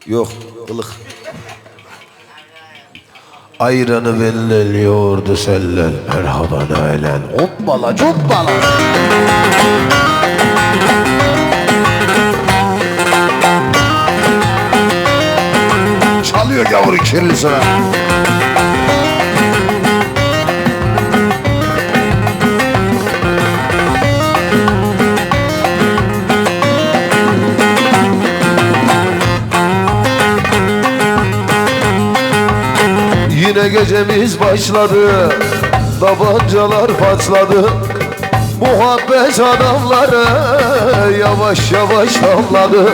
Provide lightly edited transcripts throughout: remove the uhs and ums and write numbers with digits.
Yok, ılık. Ayranı bellel, yoğurdu sellel, merhaba nailen. Hoppala cuppala. Çalıyor gavur kirli sıra. Yine gecemiz başladı, tabancalar patladı. Muhabbet adamları yavaş yavaş avladı.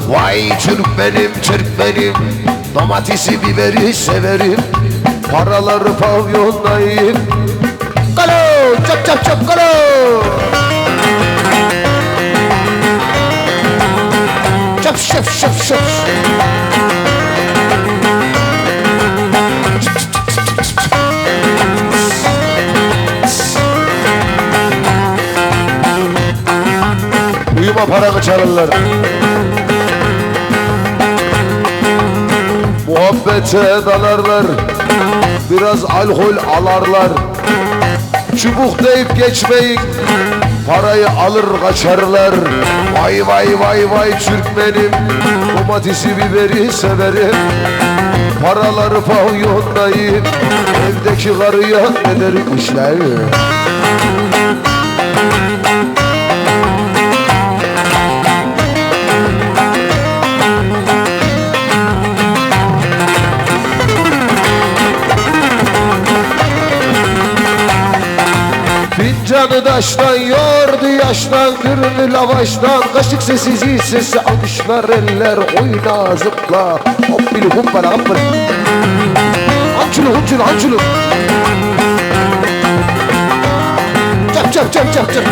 Vay Türkmenim Türkmenim, domatesi biberi severim. Paraları pavyondayım. Kalo çap çap çap kalo. Çap şap şap şap. Uyuma paranı çalırlar. Muhabbete dalarlar, biraz alkol alarlar. Çubuk deyip geçmeyin, parayı alır kaçarlar. Vay vay vay vay Türkmenim, domatesi biberi severim. Paraları pavyondayım, evdeki karıya ederim işler. Fincanı taştan, yoğurdu yaştan, dürümü lavaştan, kaşık sesi, zil sesi, alkışlar eller, oyna zıpla. Hoppili hoppala hoppala. Hamçulu hamçulu hamçulu. Çap çap çap çap çap.